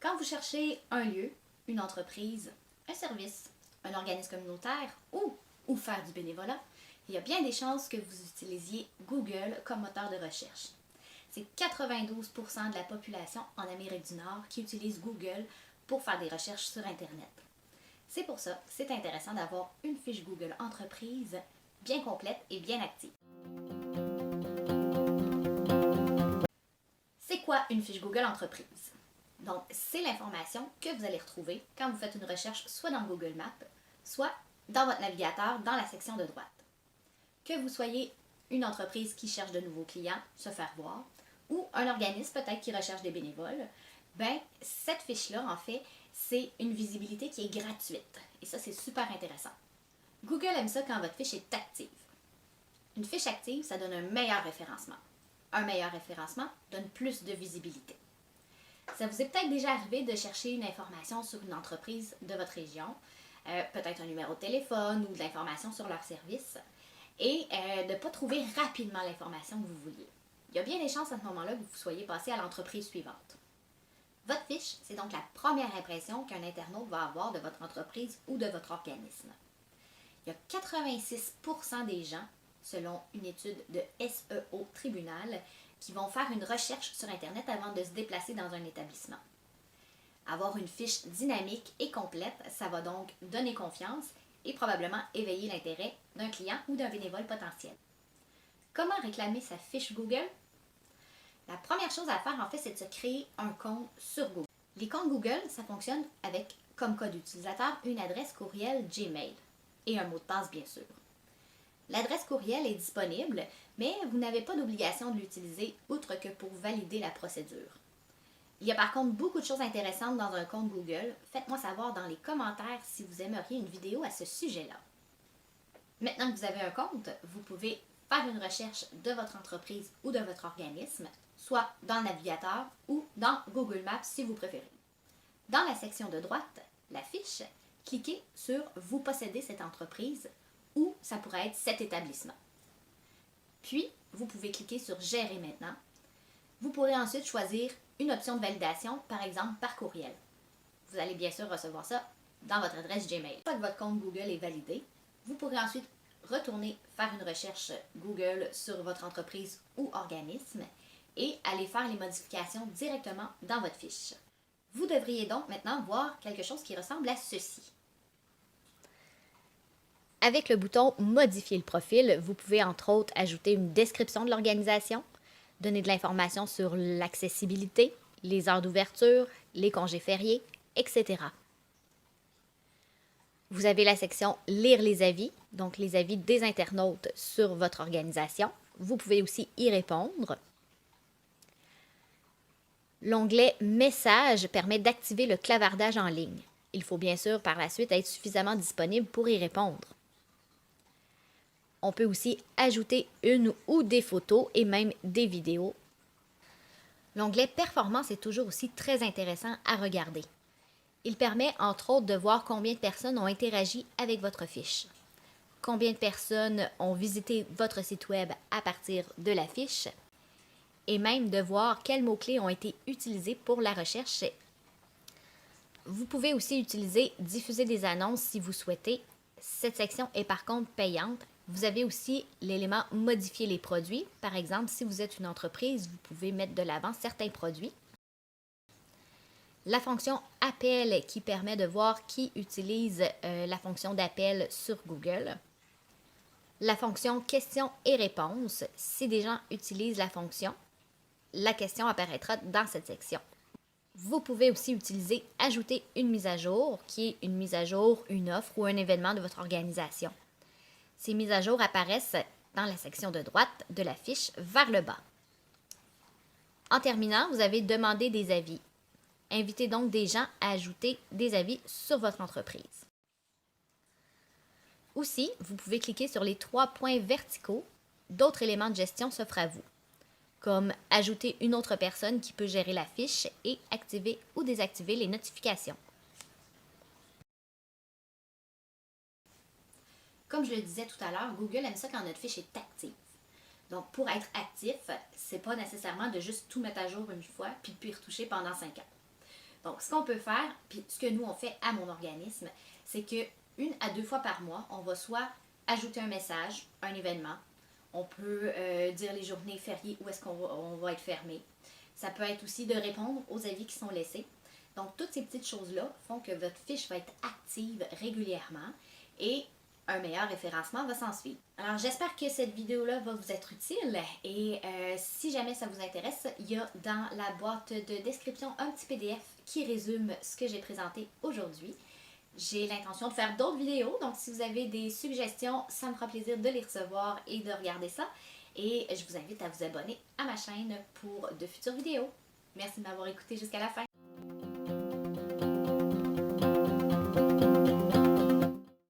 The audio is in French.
Quand vous cherchez un lieu, une entreprise, un service, un organisme communautaire ou faire du bénévolat, il y a bien des chances que vous utilisiez Google comme moteur de recherche. C'est 92% de la population en Amérique du Nord qui utilise Google pour faire des recherches sur Internet. C'est pour ça que c'est intéressant d'avoir une fiche Google Entreprise bien complète et bien active. C'est quoi une fiche Google Entreprise? Donc, c'est l'information que vous allez retrouver quand vous faites une recherche soit dans Google Maps, soit dans votre navigateur dans la section de droite. Que vous soyez une entreprise qui cherche de nouveaux clients, se faire voir, ou un organisme peut-être qui recherche des bénévoles, ben cette fiche-là, en fait, c'est une visibilité qui est gratuite. Et ça, c'est super intéressant. Google aime ça quand votre fiche est active. Une fiche active, ça donne un meilleur référencement. Un meilleur référencement donne plus de visibilité. Ça vous est peut-être déjà arrivé de chercher une information sur une entreprise de votre région, peut-être un numéro de téléphone ou de l'information sur leur service, et de ne pas trouver rapidement l'information que vous vouliez. Il y a bien des chances à ce moment-là que vous soyez passé à l'entreprise suivante. Votre fiche, c'est donc la première impression qu'un internaute va avoir de votre entreprise ou de votre organisme. Il y a 86% des gens, selon une étude de SEO Tribunal, qui vont faire une recherche sur Internet avant de se déplacer dans un établissement. Avoir une fiche dynamique et complète, ça va donc donner confiance et probablement éveiller l'intérêt d'un client ou d'un bénévole potentiel. Comment réclamer sa fiche Google? La première chose à faire, en fait, c'est de se créer un compte sur Google. Les comptes Google, ça fonctionne avec, comme code utilisateur, une adresse courriel Gmail et un mot de passe, bien sûr. L'adresse courriel est disponible, mais vous n'avez pas d'obligation de l'utiliser outre que pour valider la procédure. Il y a par contre beaucoup de choses intéressantes dans un compte Google. Faites-moi savoir dans les commentaires si vous aimeriez une vidéo à ce sujet-là. Maintenant que vous avez un compte, vous pouvez faire une recherche de votre entreprise ou de votre organisme, soit dans le navigateur ou dans Google Maps si vous préférez. Dans la section de droite, la fiche, cliquez sur « Vous possédez cette entreprise » ou ça pourrait être cet établissement. Puis, vous pouvez cliquer sur « Gérer maintenant ». Vous pourrez ensuite choisir une option de validation, par exemple par courriel. Vous allez bien sûr recevoir ça dans votre adresse Gmail. Une fois que votre compte Google est validé, vous pourrez ensuite retourner faire une recherche Google sur votre entreprise ou organisme et aller faire les modifications directement dans votre fiche. Vous devriez donc maintenant voir quelque chose qui ressemble à ceci. Avec le bouton « Modifier le profil », vous pouvez entre autres ajouter une description de l'organisation, donner de l'information sur l'accessibilité, les heures d'ouverture, les congés fériés, etc. Vous avez la section « Lire les avis », donc les avis des internautes sur votre organisation. Vous pouvez aussi y répondre. L'onglet « Messages » permet d'activer le clavardage en ligne. Il faut bien sûr par la suite être suffisamment disponible pour y répondre. On peut aussi ajouter une ou des photos et même des vidéos. L'onglet « Performance » est toujours aussi très intéressant à regarder. Il permet entre autres de voir combien de personnes ont interagi avec votre fiche, combien de personnes ont visité votre site web à partir de la fiche et même de voir quels mots-clés ont été utilisés pour la recherche. Vous pouvez aussi utiliser « Diffuser des annonces » si vous souhaitez. Cette section est par contre payante. Vous avez aussi l'élément « Modifier les produits ». Par exemple, si vous êtes une entreprise, vous pouvez mettre de l'avant certains produits. La fonction « Appel » qui permet de voir qui utilise la fonction d'appel sur Google. La fonction « Questions et réponses ». Si des gens utilisent la fonction, la question apparaîtra dans cette section. Vous pouvez aussi utiliser « Ajouter une mise à jour » qui est une mise à jour, une offre ou un événement de votre organisation. Ces mises à jour apparaissent dans la section de droite de la fiche vers le bas. En terminant, vous avez « Demander des avis ». Invitez donc des gens à ajouter des avis sur votre entreprise. Aussi, vous pouvez cliquer sur les 3 points verticaux. D'autres éléments de gestion s'offrent à vous, comme ajouter une autre personne qui peut gérer la fiche et activer ou désactiver les notifications. Comme je le disais tout à l'heure, Google aime ça quand notre fiche est active. Donc, pour être actif, c'est pas nécessairement de juste tout mettre à jour une fois puis de y retoucher pendant 5 ans. Donc, ce qu'on peut faire, puis ce que nous on fait à mon organisme, c'est que 1 à 2 fois par mois, on va soit ajouter un message, un événement, on peut dire les journées fériées où est-ce on va être fermé. Ça peut être aussi de répondre aux avis qui sont laissés. Donc, toutes ces petites choses-là font que votre fiche va être active régulièrement et un meilleur référencement va s'en suivre. Alors, j'espère que cette vidéo-là va vous être utile et si jamais ça vous intéresse, il y a dans la boîte de description un petit PDF qui résume ce que j'ai présenté aujourd'hui. J'ai l'intention de faire d'autres vidéos, donc si vous avez des suggestions, ça me fera plaisir de les recevoir et de regarder ça. Et je vous invite à vous abonner à ma chaîne pour de futures vidéos. Merci de m'avoir écouté jusqu'à la fin.